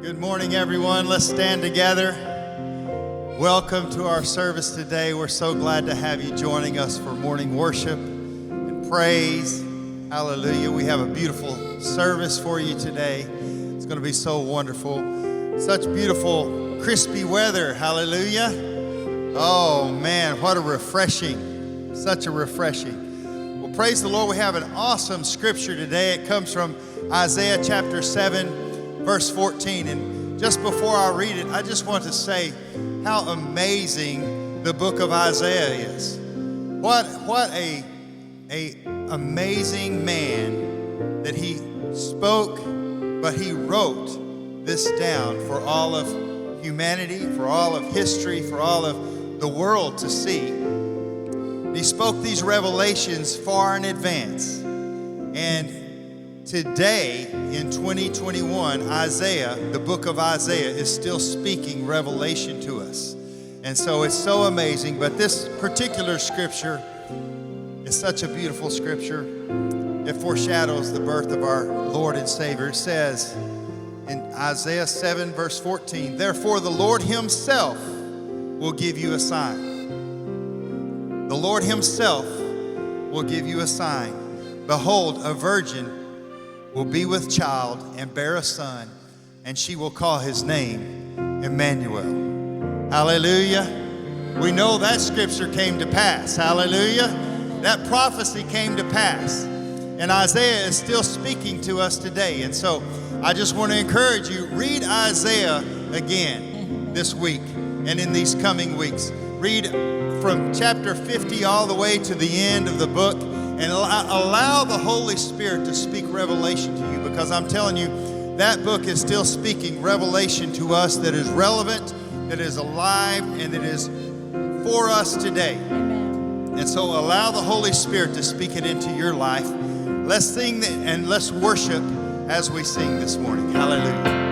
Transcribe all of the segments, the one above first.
Good morning, everyone. Let's stand together. Welcome to our service today. We're so glad to have you joining us for morning worship and praise. Hallelujah. We have a beautiful service for you today. It's going to be so wonderful. Such beautiful, crispy weather. Hallelujah. Oh, man, what a refreshing, such a refreshing. Well, praise the Lord. We have an awesome scripture today. It comes from Isaiah chapter 7. Verse 14, and just before I read it, I just want to say how amazing the book of Isaiah is. What a amazing man that he spoke, but he wrote this down for all of humanity, for all of history, for all of the world to see. He spoke these revelations far in advance, and today, in 2021, Isaiah, the book of Isaiah, is still speaking revelation to us. And so it's so amazing. But this particular scripture is such a beautiful scripture. It foreshadows the birth of our Lord and Savior. It says in Isaiah 7, verse 14, "Therefore the Lord himself will give you a sign." The Lord himself will give you a sign. "Behold, a virgin will be with child and bear a son, and she will call his name Emmanuel." Hallelujah. We know that scripture came to pass. Hallelujah. That prophecy came to pass. And Isaiah is still speaking to us today. And so I just want to encourage you, read Isaiah again this week and in these coming weeks. Read from chapter 50 all the way to the end of the book. And allow the Holy Spirit to speak revelation to you, because I'm telling you, that book is still speaking revelation to us that is relevant, that is alive, and that is for us today. Amen. And so allow the Holy Spirit to speak it into your life. Let's sing and let's worship as we sing this morning. Hallelujah.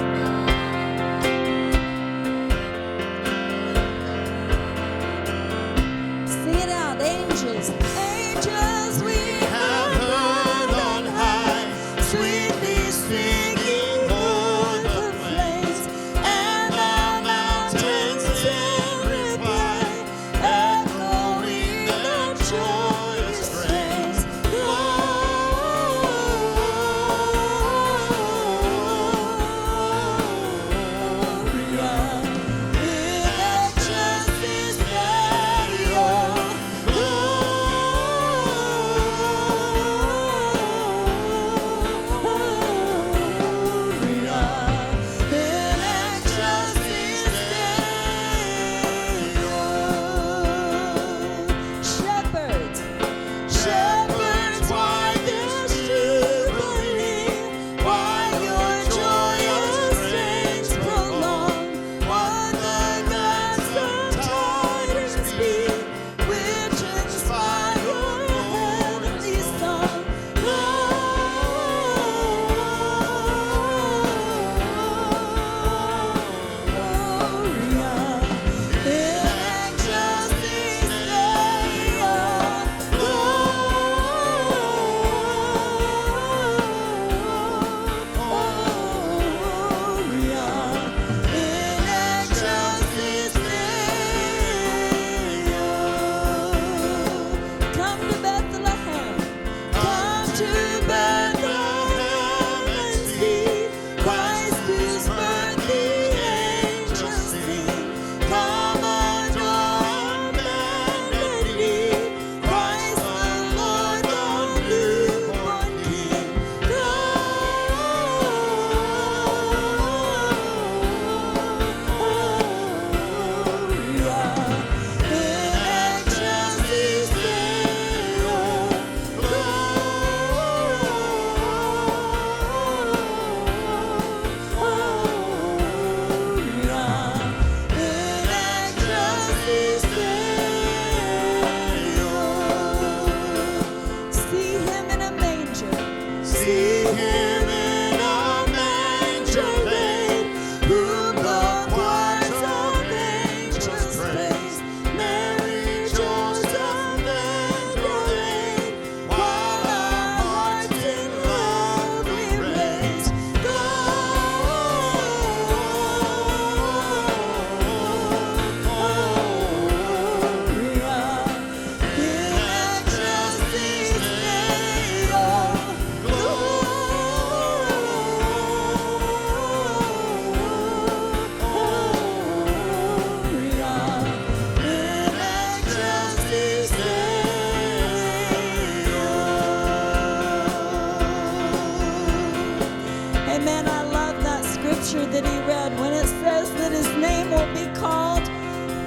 scripture that he read, when it says that his name will be called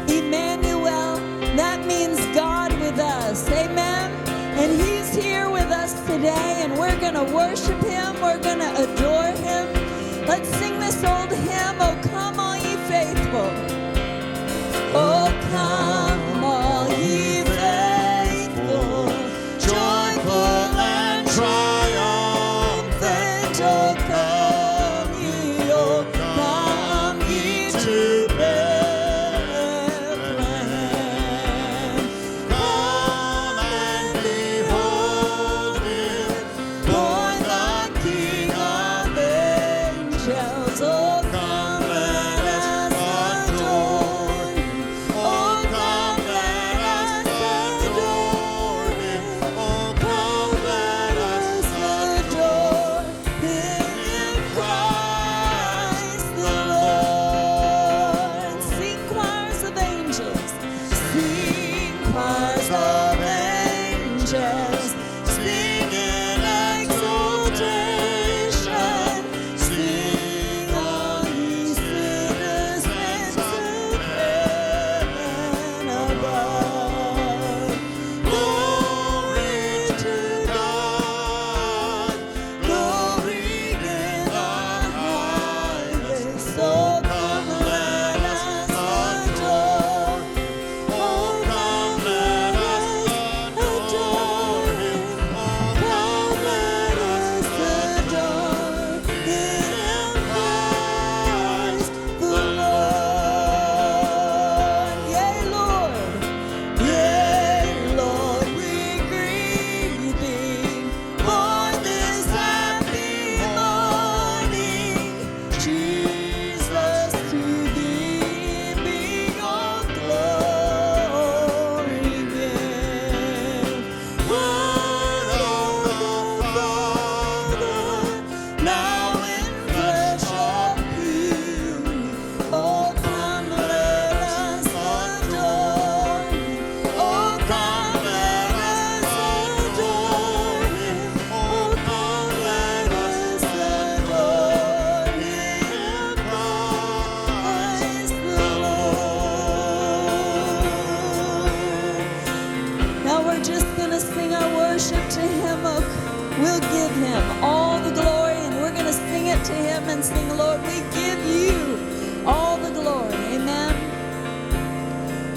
Emmanuel, that means God with us. Amen? And he's here with us today, and we're going to worship him. We're going to adore him. Let's sing this old hymn, "Oh, come all ye faithful." Oh, come all ye faithful, joyful and triumphant. Oh, come ye to Bethlehem. Come and behold him, born the King of angels. Oh, come let us adore him. Oh, come let us adore him. Oh, come let us adore him, Christ the Lord. Sing choirs of angels, sing choirs of angels, sing in exaltation, sing all ye citizens of heaven above. Glory to God, glory in the highest. Oh, come let us adore him. Oh, come let us adore him. Oh, come let us adore him, Christ the Lord. Yea, Lord. Yea, Lord, we greet thee, born this happy morning. Jesus, to thee be all glory given. Word of the Father, now in flesh appearing. Oh, come let us adore him. Oh, come let us adore him. Oh, come let us adore him, Christ the Lord. Now we're just going to sing our worship to him. We'll give him all the glory, and we're going to sing it to him and sing, Lord, we give you all the glory. Amen.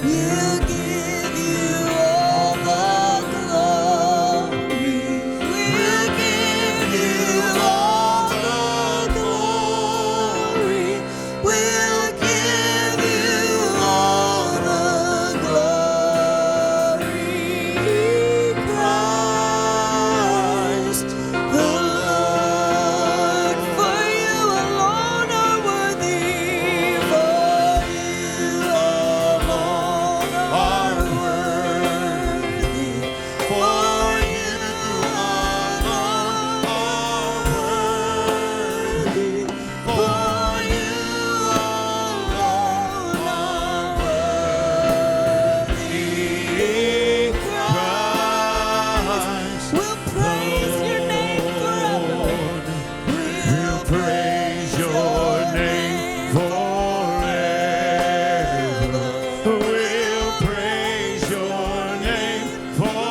We'll give you all the glory. We'll give you all the glory. We'll give you all the glory, Christ the Lord. For you alone are worthy. For you alone are worthy. For you alone are worthy. For you alone are worthy, Christ. We'll praise your name forever. We'll praise your name forever. We'll praise your name forever.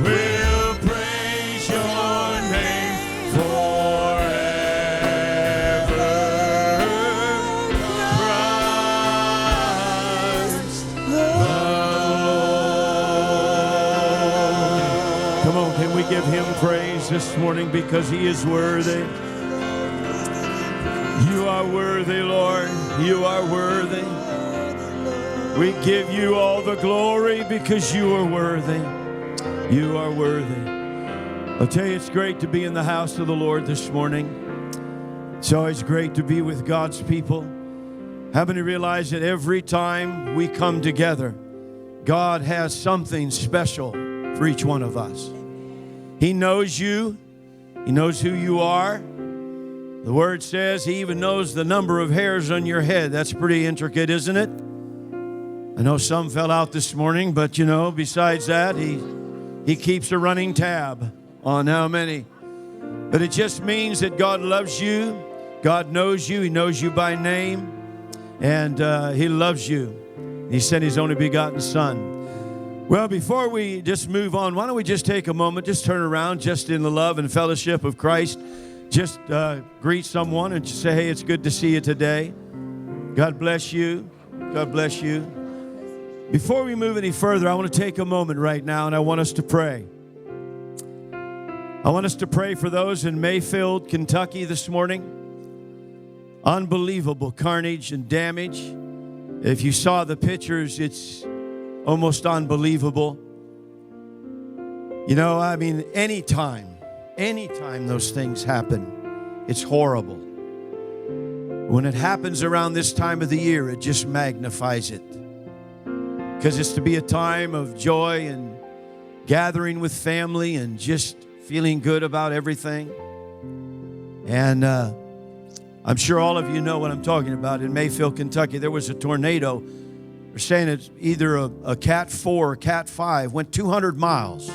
We'll praise your name forever. Christ the Lord. Come on, can we give him praise this morning because he is worthy? You are worthy, Lord. You are worthy. We give you all the glory because you are worthy. You are worthy. I'll tell you, it's great to be in the house of the Lord this morning. It's always great to be with God's people. How many realize that every time we come together, God has something special for each one of us? He knows you. He knows who you are. The Word says He even knows the number of hairs on your head. That's pretty intricate, isn't it? I know some fell out this morning, but you know, besides that, He keeps a running tab on how many. But it just means that God loves you. God knows you. He knows you by name. And He loves you. He sent His only begotten Son. Well, before we just move on, why don't we just take a moment, just turn around, just in the love and fellowship of Christ. Just greet someone and just say, hey, it's good to see you today. God bless you. God bless you. Before we move any further, I want to take a moment right now and I want us to pray. I want us to pray for those in Mayfield, Kentucky this morning. Unbelievable carnage and damage. If you saw the pictures, it's almost unbelievable. You know, I mean, anytime those things happen, it's horrible. When it happens around this time of the year, it just magnifies it. Because it's to be a time of joy and gathering with family and just feeling good about everything. And I'm sure all of you know what I'm talking about. In Mayfield, Kentucky, there was a tornado. They're saying it's either a Cat 4 or Cat 5. Went 200 miles.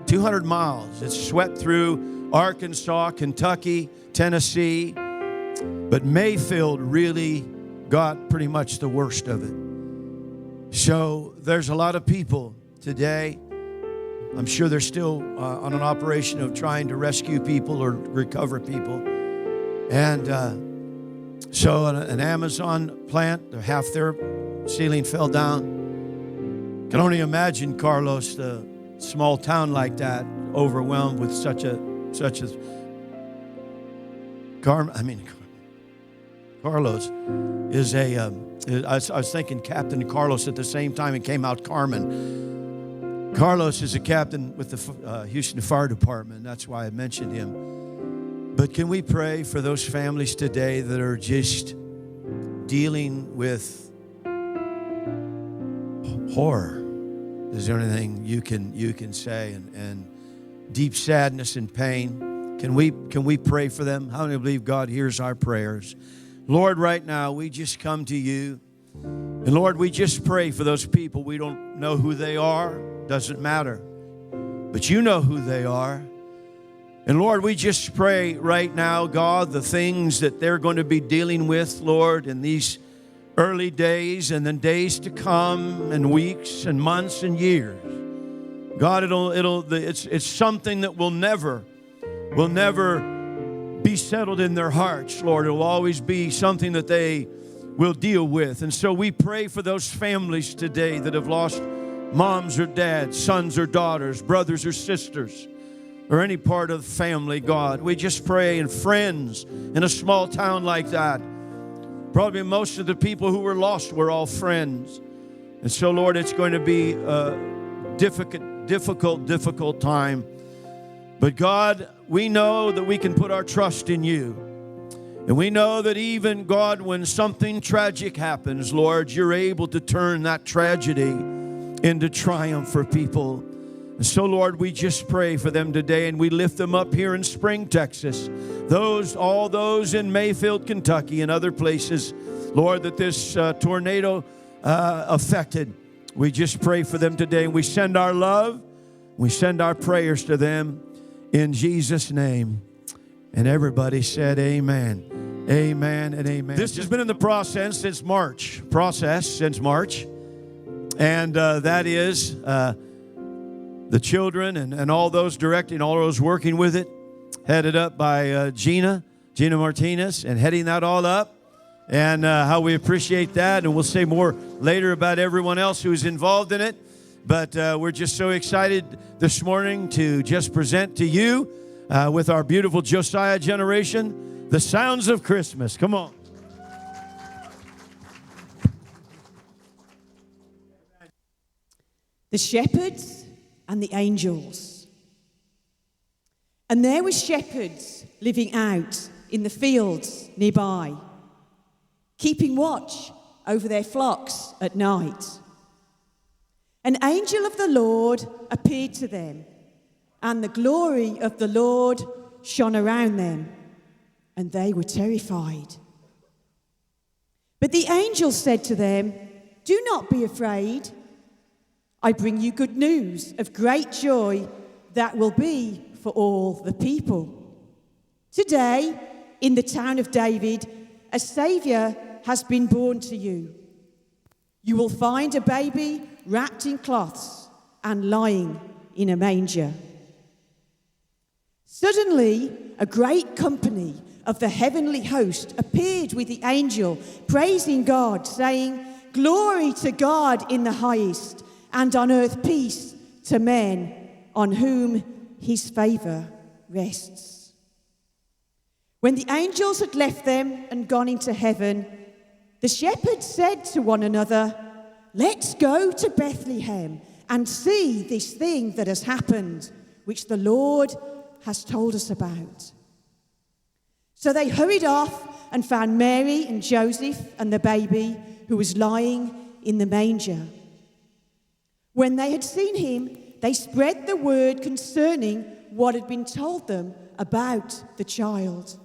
200 miles. It swept through Arkansas, Kentucky, Tennessee. But Mayfield really got pretty much the worst of it. So there's a lot of people today. I'm sure they're still on an operation of trying to rescue people or recover people. And so an Amazon plant, half their ceiling fell down. Can only imagine, Carlos, the small town like that, overwhelmed with such a Carlos is I was thinking Captain Carlos at the same time. It came out Carmen. Carlos is a captain with the Houston Fire Department. That's why I mentioned him. But can we pray for those families today that are just dealing with horror? Is there anything you can say and deep sadness and pain? Can we pray for them? How many believe God hears our prayers? Lord, right now we just come to you. And Lord, we just pray for those people. We don't know who they are. Doesn't matter. But you know who they are. And Lord, we just pray right now, God, the things that they're going to be dealing with, Lord, in these early days and then days to come and weeks and months and years. God, it's something that will never be settled in their hearts, Lord. It will always be something that they will deal with. And so we pray for those families today that have lost moms or dads, sons or daughters, brothers or sisters, or any part of the family, God. We just pray, and friends in a small town like that. Probably most of the people who were lost were all friends. And so, Lord, it's going to be a difficult time. But God, we know that we can put our trust in you. And we know that even, God, when something tragic happens, Lord, you're able to turn that tragedy into triumph for people. And so, Lord, we just pray for them today, and we lift them up here in Spring, Texas. All those in Mayfield, Kentucky, and other places, Lord, that this tornado affected. We just pray for them today, and we send our love, we send our prayers to them in Jesus' name. And everybody said amen. Amen and amen. This has been in the process since March. And that is the children and all those directing, all those working with it, headed up by Gina Martinez, and heading that all up. And how we appreciate that. And we'll say more later about everyone else who is involved in it. But we're just so excited this morning to just present to you with our beautiful Josiah generation, the sounds of Christmas. Come on. The shepherds and the angels. And there were shepherds living out in the fields nearby, keeping watch over their flocks at night. An angel of the Lord appeared to them, and the glory of the Lord shone around them, and they were terrified. But the angel said to them, "Do not be afraid. I bring you good news of great joy that will be for all the people. Today, in the town of David, a Saviour has been born to you. You will find a baby wrapped in cloths and lying in a manger. Suddenly, a great company of the heavenly host appeared with the angel, praising God, saying, "Glory to God in the highest, and on earth peace to men on whom his favour rests." When the angels had left them and gone into heaven, the shepherds said to one another, "Let's go to Bethlehem and see this thing that has happened, which the Lord has told us about." So they hurried off and found Mary and Joseph and the baby who was lying in the manger. When they had seen him, they spread the word concerning what had been told them about the child.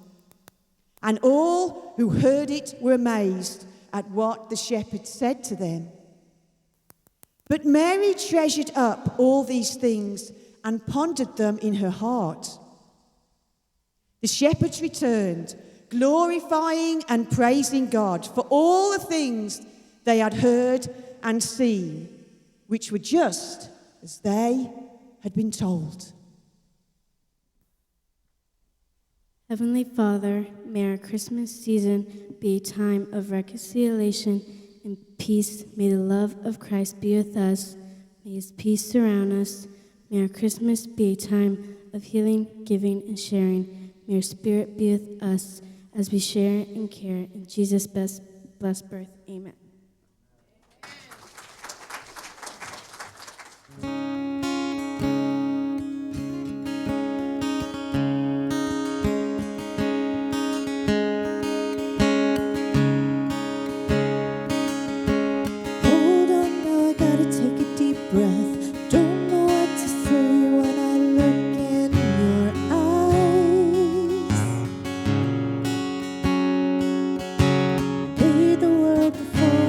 And all who heard it were amazed at what the shepherds said to them. But Mary treasured up all these things and pondered them in her heart. The shepherds returned, glorifying and praising God for all the things they had heard and seen, which were just as they had been told. Heavenly Father, may our Christmas season be a time of reconciliation and peace. May the love of Christ be with us. May his peace surround us. May our Christmas be a time of healing, giving, and sharing. May your spirit be with us as we share and care in Jesus' blessed birth. Amen. Hold on now, I gotta take a deep breath. Don't know what to say when I look in your eyes. Made the world before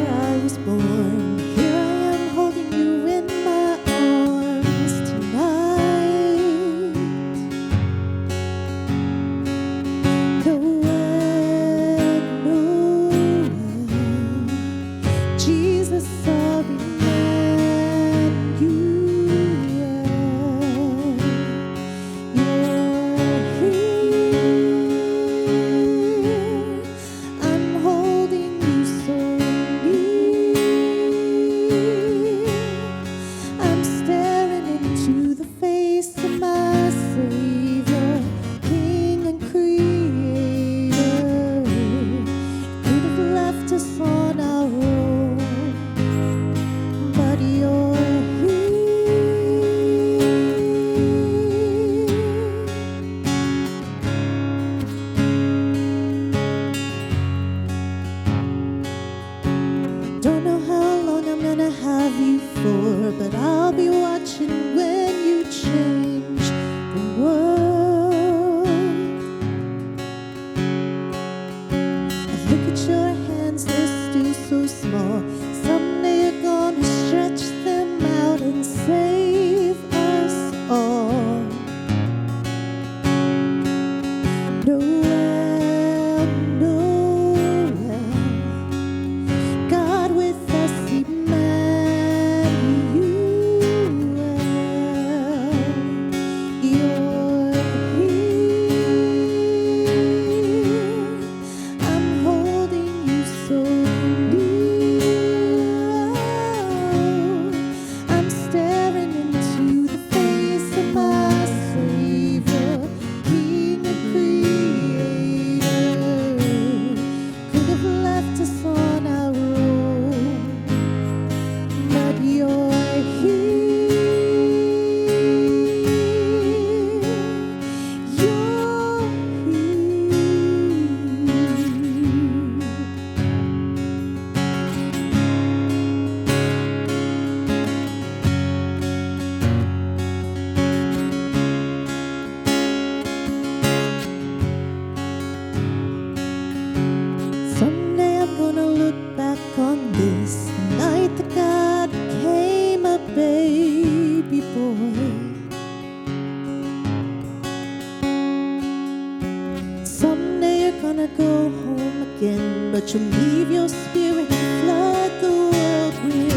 wanna go home again, but you'll leave your spirit and flood the world with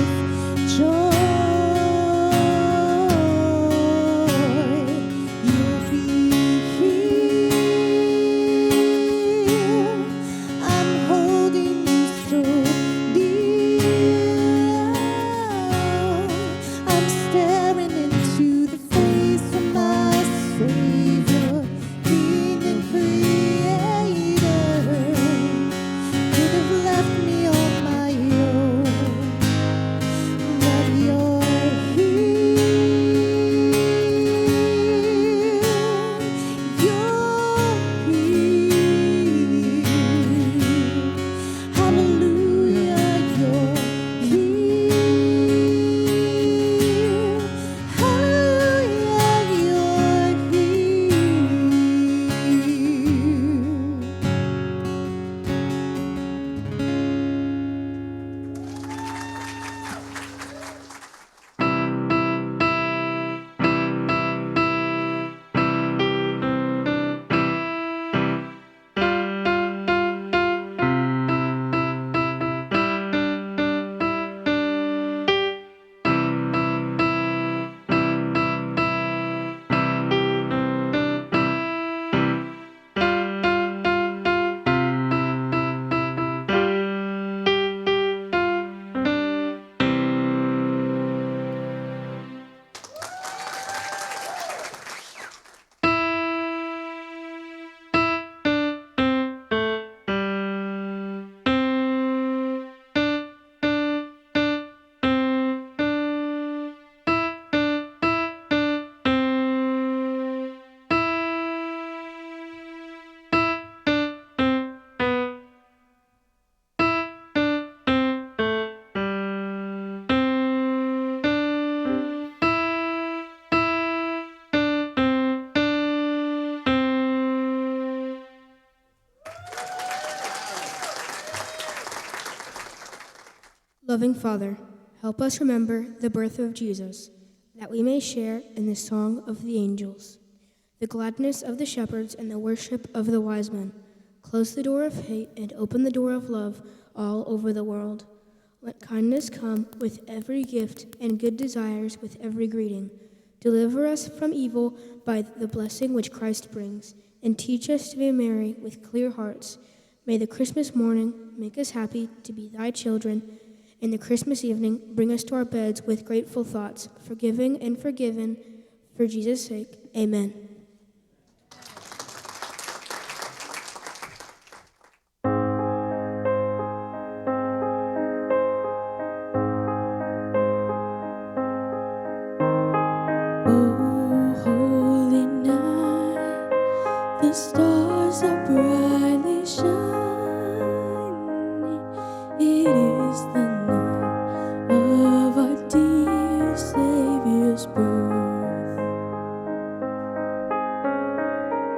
joy. You'll be here. I'm holding you so dear. I'm staring into the face of my Savior, King and Creator. Could have left me on my own, but you're here. You're here. Hallelujah, you're here. Hallelujah, you're Loving Father, help us remember the birth of Jesus, that we may share in the song of the angels, the gladness of the shepherds, and the worship of the wise men. Close the door of hate and open the door of love all over the world. Let kindness come with every gift and good desires with every greeting. Deliver us from evil by the blessing which Christ brings, and teach us to be merry with clear hearts. May the Christmas morning make us happy to be thy children, and the Christmas evening bring us to our beds with grateful thoughts, forgiving and forgiven, for Jesus' sake. Amen. Oh, holy night, the stars are brightly shining. It is the night of our dear Savior's birth.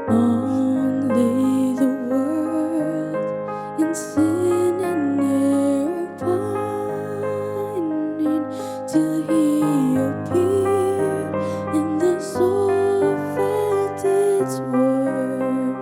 Long lay the world in sin and error pining, till He appeared, and the soul felt its worth.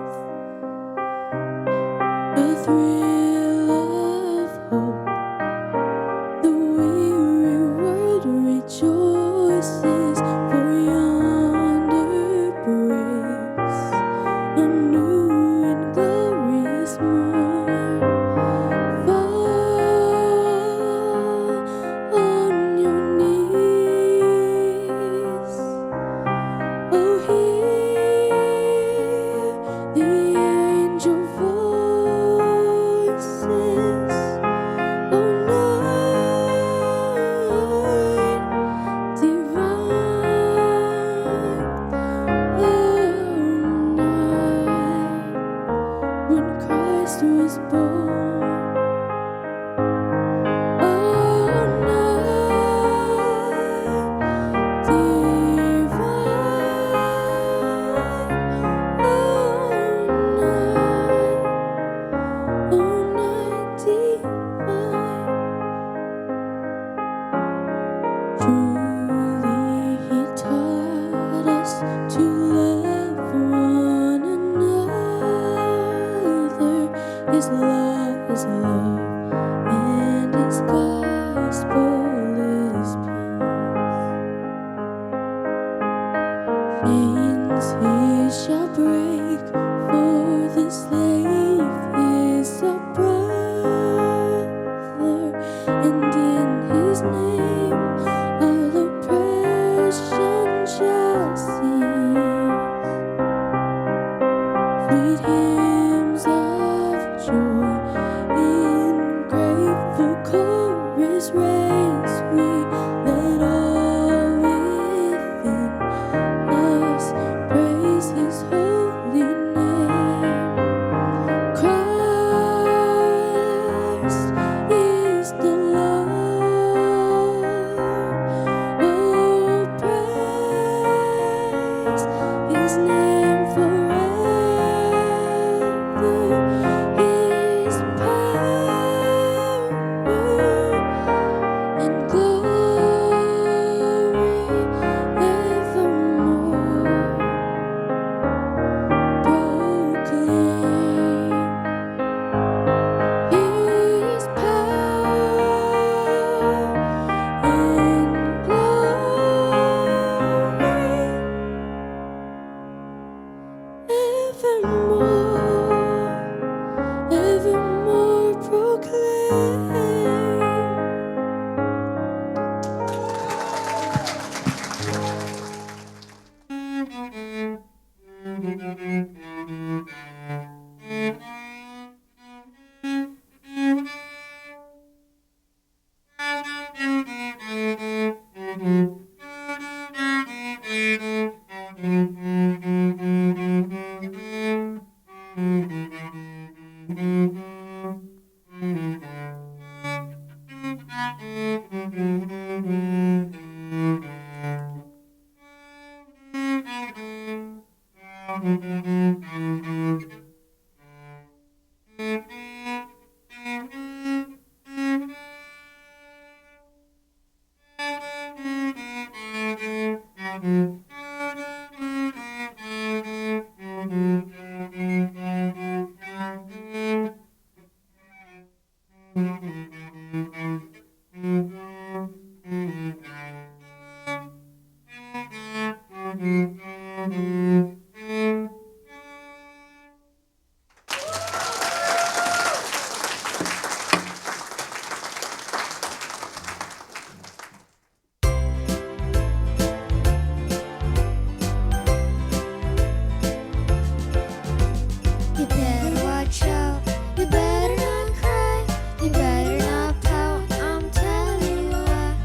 You better watch out. You better not cry. You better not pout. I'm telling you why.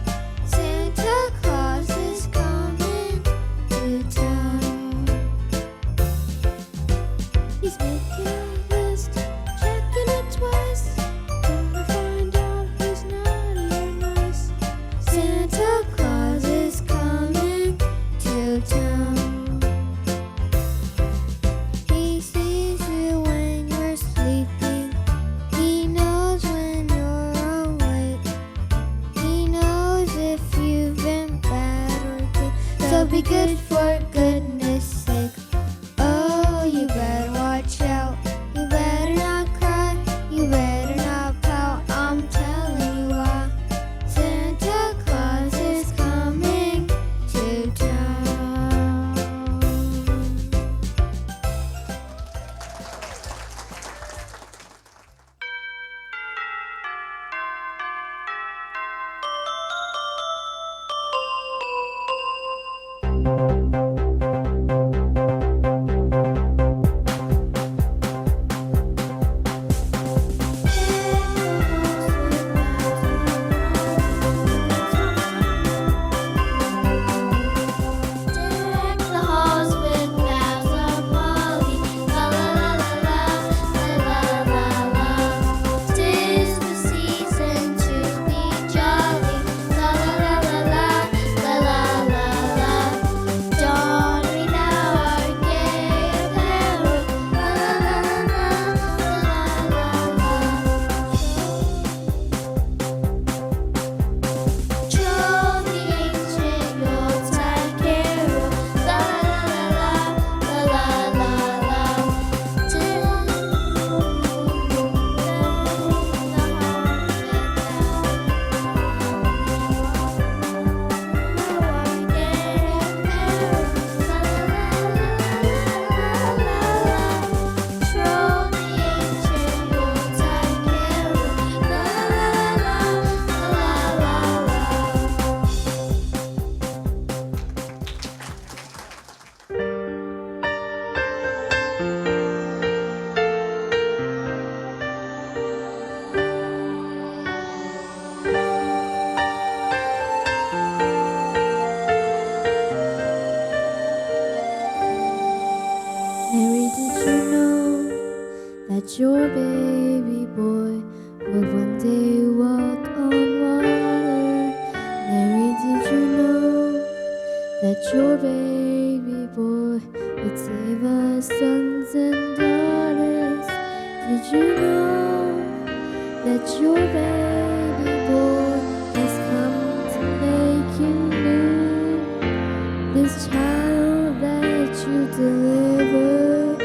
Santa Claus is coming to town. you know that your baby boy would one day walk on water? Mary, did you know that your baby boy would save us sons and daughters? Did you know that your baby boy has come to make you new? This child that you delivered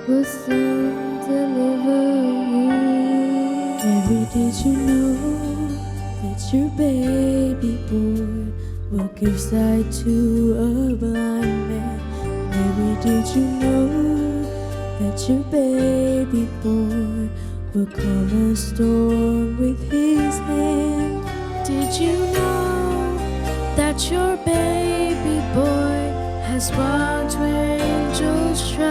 will soon deliver you. Mary, did you know that your baby boy will give sight to a blind man? Mary, did you know that your baby boy will calm a storm with his hand? Did you know that your baby boy has walked where angels trod?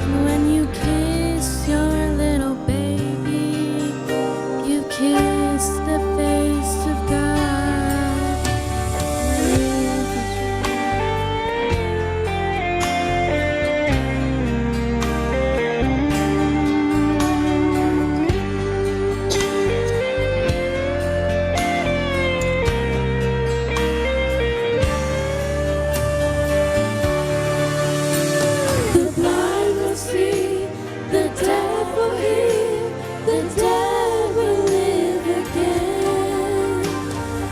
And when you kiss your little baby, you kiss the face of God. The blind will see, the deaf will hear, the dead will live again.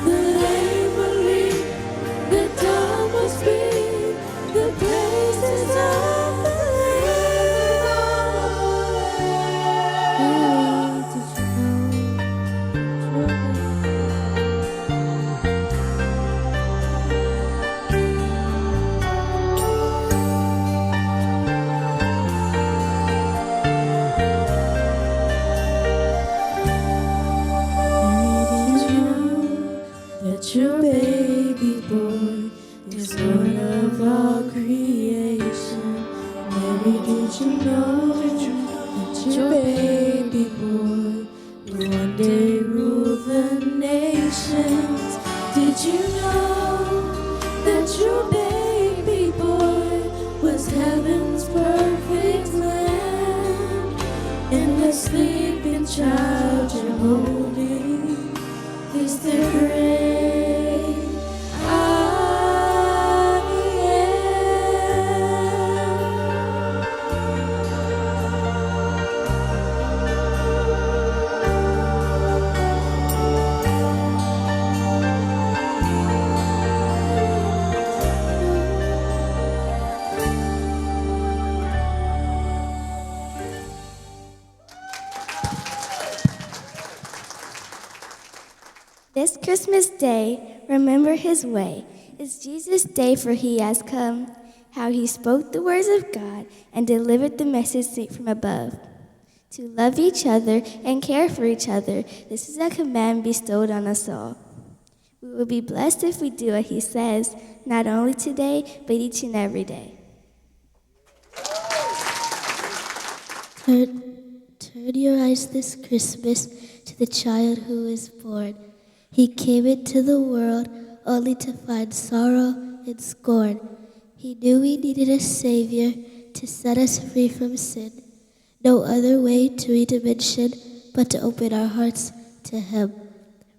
The lame will leap, the dumb will speak, the praises of the that your baby boy is Lord of all creation? Mary, did you know that your baby boy will one day rule the nations? Did you know that your baby boy was heaven's perfect lamb? And the sleeping child you're holding is the great I This Christmas day, remember his way. It's Jesus' day, for he has come. How he spoke the words of God and delivered the message sent from above. To love each other and care for each other, this is a command bestowed on us all. We will be blessed if we do what he says, not only today, but each and every day. Turn your eyes this Christmas to the child who is born. He came into the world only to find sorrow and scorn. He knew we needed a Savior to set us free from sin. No other way to redemption but to open our hearts to Him.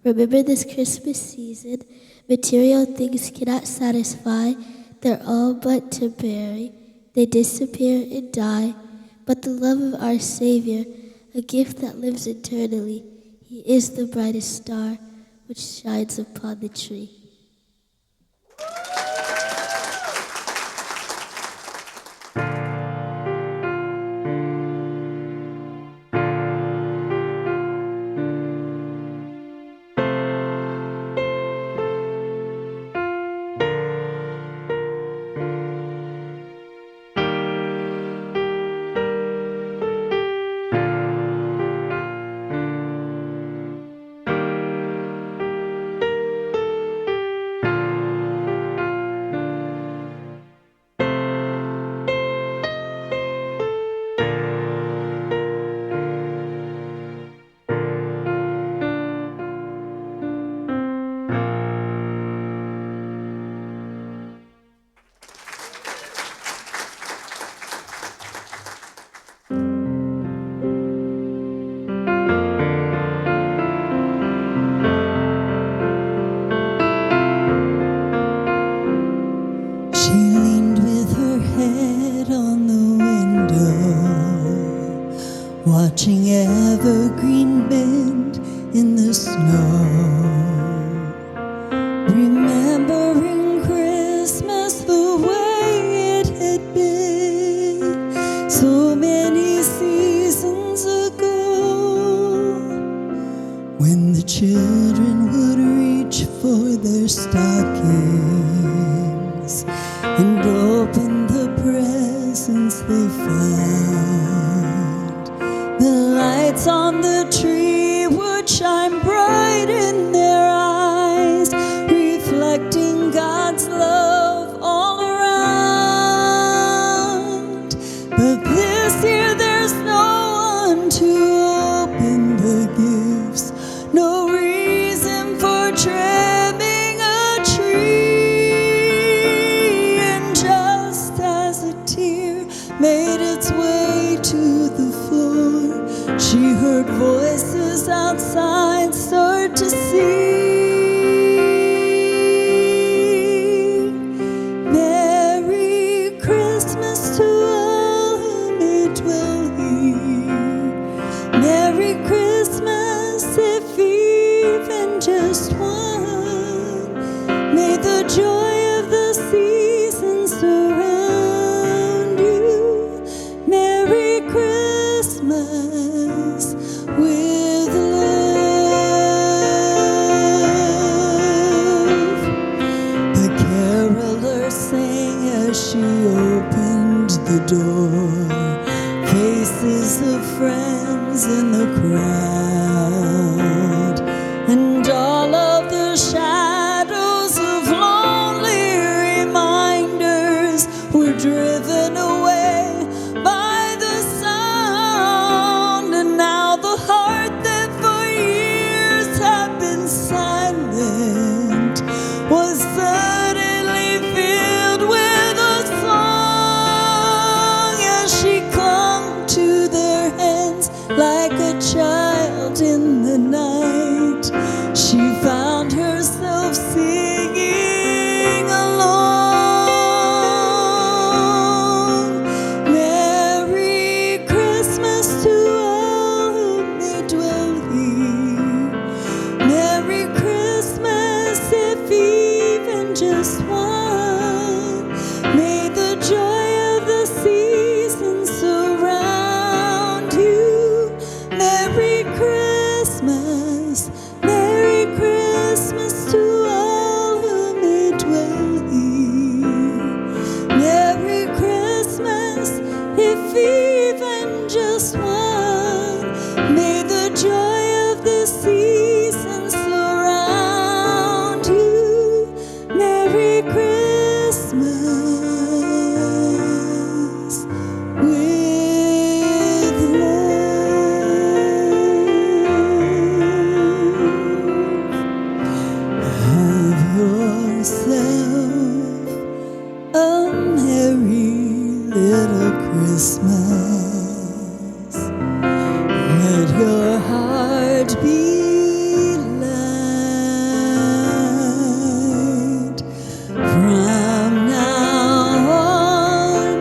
Remember this Christmas season, material things cannot satisfy. They're all but temporary. They disappear and die. But the love of our Savior, a gift that lives eternally, He is the brightest star which shines upon the tree. children would reach for their stockings and open the presents they found. The lights on the tree would shine bright in their eyes, reflecting God's love all around. But this year there's no one to open the gifts, no reason for trimming a tree. And just as a tear made its way to the floor, she heard voices outside start to sing. Merry Christmas to all who may dwell here. Merry Christmas, if even just one. May the joy of the season surround you. Merry Christmas with love. The caroler sang as she opened the door. Faces of friends in the crowd, and all of the shadows of lonely reminders were driven away by the sound. And now the heart that for years had been silent was suddenly filled with a song as she clung to their hands like a child in the night. She found herself singing along. Merry Christmas to all who may dwell here. Merry Christmas, if even just one. May the joy of the season surround you. Merry Christmas, Merry Christmas to all who may dwell here. Merry Christmas, if even just one. May the joy of the season surround you. Merry Christmas with love. Have yourself a merry little Christmas. Let your heart be light. From now on,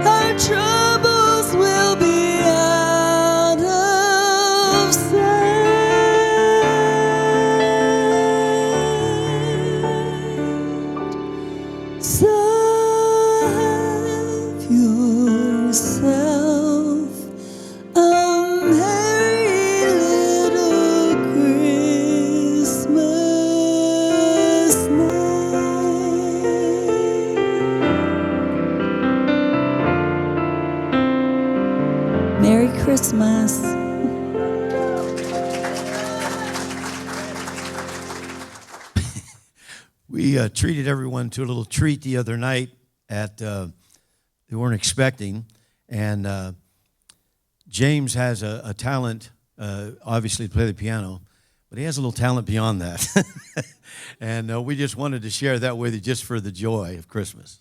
our troubles will be out of sight. So have yourself a merry little Christmas night. Merry Christmas. We treated everyone to a little treat the other night at they weren't expecting, and James has a talent, obviously to play the piano, but he has a little talent beyond that, and we just wanted to share that with you just for the joy of Christmas.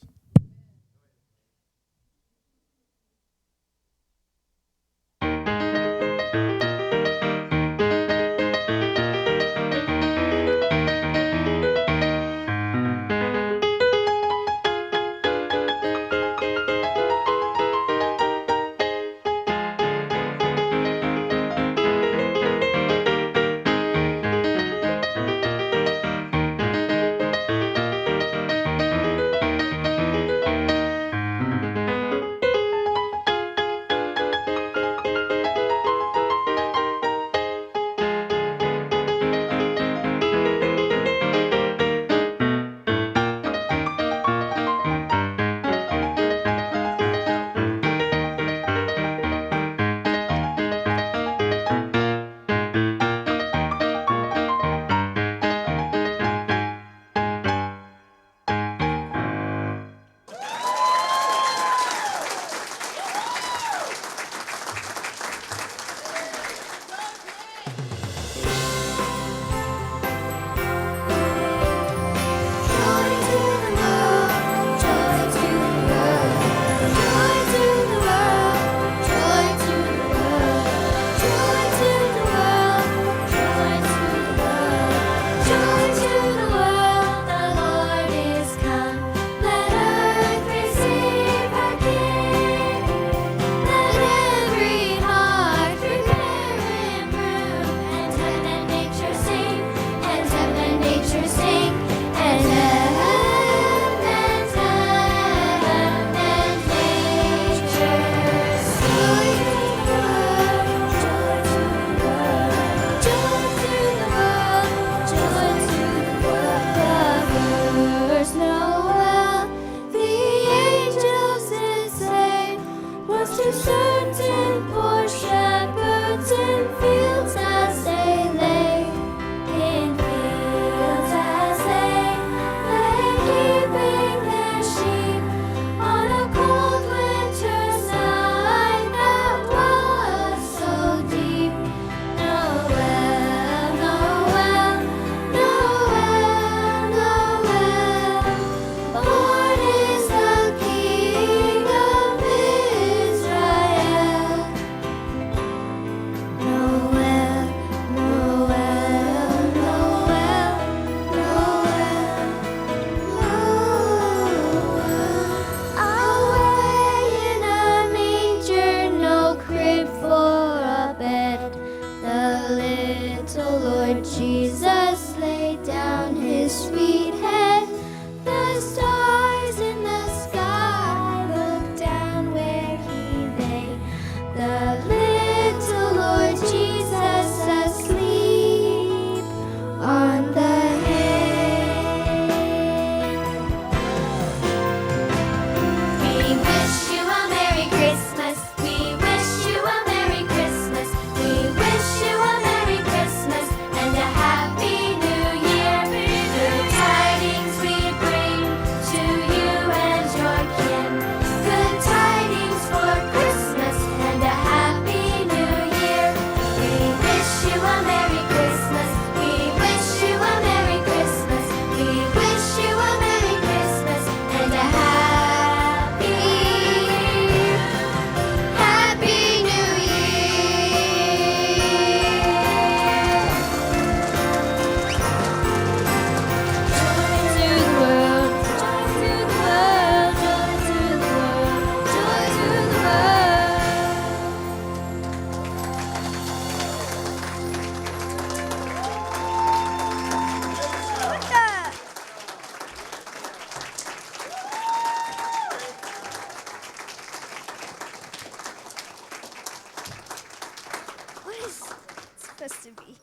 supposed to be.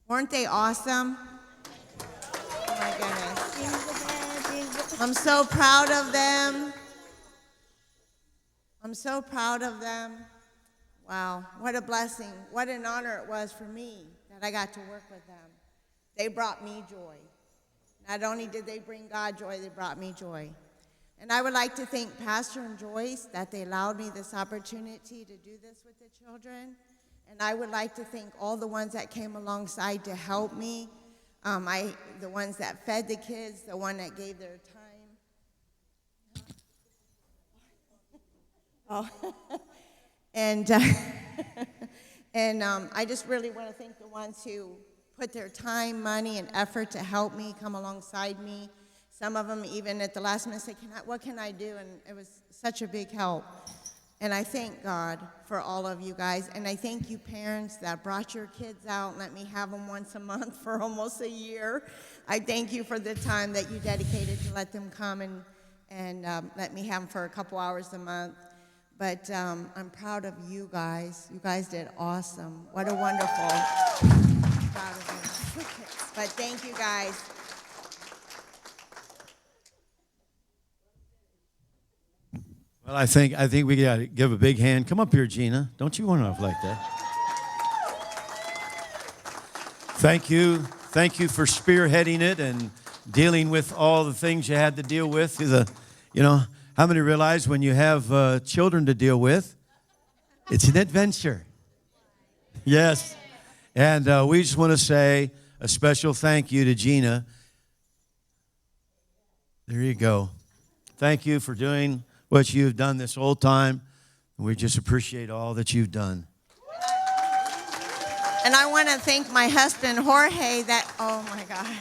Weren't they awesome? Oh my goodness. I'm so proud of them. I'm so proud of them. Wow, what a blessing. What an honor it was for me that I got to work with them. They brought me joy. Not only did they bring God joy, they brought me joy. And I would like to thank Pastor and Joyce that they allowed me this opportunity to do this with the children. And I would like to thank all the ones that came alongside to help me. The ones that fed the kids, the one that gave their time. Oh, and I just really want to thank the ones who put their time, money, and effort to help me, come alongside me. Some of them even at the last minute say, what can I do? And it was such a big help. And I thank God for all of you guys. And I thank you parents that brought your kids out and let me have them once a month for almost a year. I thank you for the time that you dedicated to let them come and let me have them for a couple hours a month. But I'm proud of you guys. You guys did awesome. What a wonderful, proud of you. But thank you guys. Well, I think we got to give a big hand. Come up here, Gina. Don't you run off like that. Thank you for spearheading it and dealing with all the things you had to deal with. How many realize when you have children to deal with, it's an adventure? Yes. And we just want to say a special thank you to Gina. There you go. Thank you for doing what you've done this whole time. We just appreciate all that you've done. And I want to thank my husband, Jorge, oh my gosh.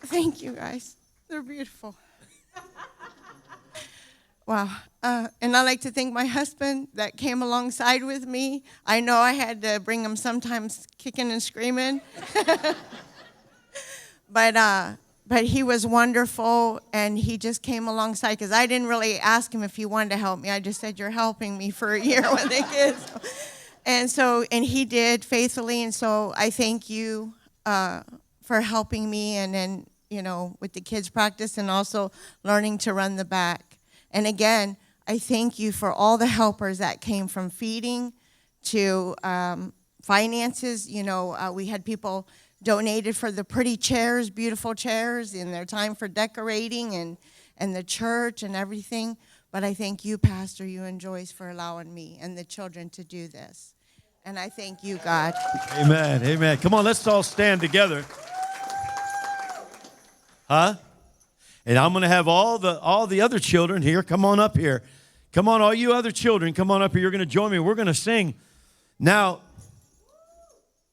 Thank you, guys. They're beautiful. Wow. And I'd like to thank my husband that came alongside with me. I know I had to bring him sometimes kicking and screaming. But he was wonderful, and he just came alongside because I didn't really ask him if he wanted to help me. I just said, you're helping me for a year with the kids. And he did faithfully, and so I thank you for helping me and then, with the kids' practice and also learning to run the back. And again, I thank you for all the helpers that came from feeding to finances. We had people donated for the pretty chairs, beautiful chairs, in their time for decorating and the church and everything. But I thank you, Pastor, you and Joyce, for allowing me and the children to do this. And I thank you, God. Amen, amen. Come on, let's all stand together. Huh? And I'm going to have all the other children here. Come on up here. Come on, all you other children, come on up here. You're going to join me. We're going to sing. Now,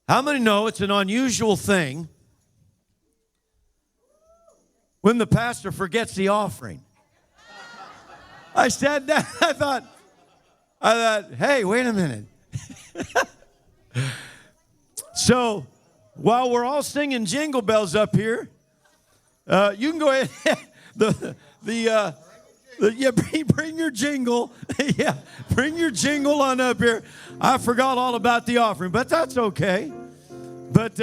how many know it's an unusual thing when the pastor forgets the offering? I said that. I thought, hey, wait a minute. So while we're all singing Jingle Bells up here, you can go ahead. Bring your jingle. Yeah, bring your jingle on up here. I forgot all about the offering, but that's okay. But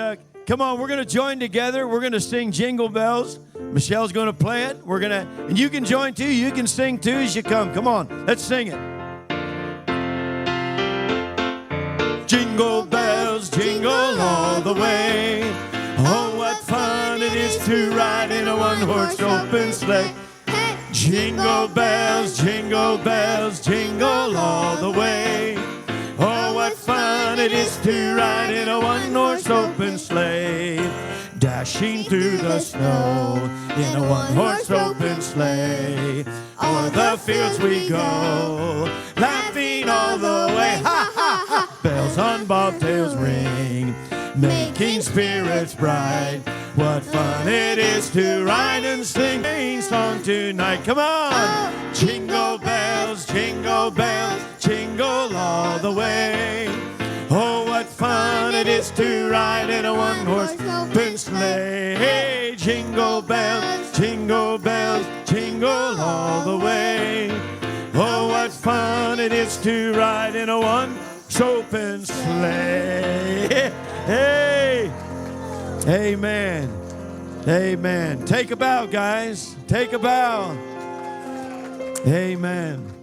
come on, we're going to join together. We're going to sing Jingle Bells. Michelle's going to play it. And you can join too. You can sing too as you come. Come on, let's sing it. Jingle bells, jingle all the way. Oh, what fun it is to ride in a one-horse open sleigh. Jingle bells, jingle all the way. Oh, what fun it is to ride in a one-horse open sleigh. Dashing through the snow in a one-horse open sleigh. O'er the fields we go, laughing all the way. Ha, ha, ha. Bells on bobtails ring, making spirits bright. What fun it is to ride and sing a song tonight. Come on! Jingle bells, jingle all the way. Oh, what fun it is to ride in a one-horse open sleigh. Hey, jingle bells, jingle all the way. Oh, what fun it is to ride in a one-horse open sleigh. Hey, amen. Amen. Take a bow, guys. Take a bow. Amen.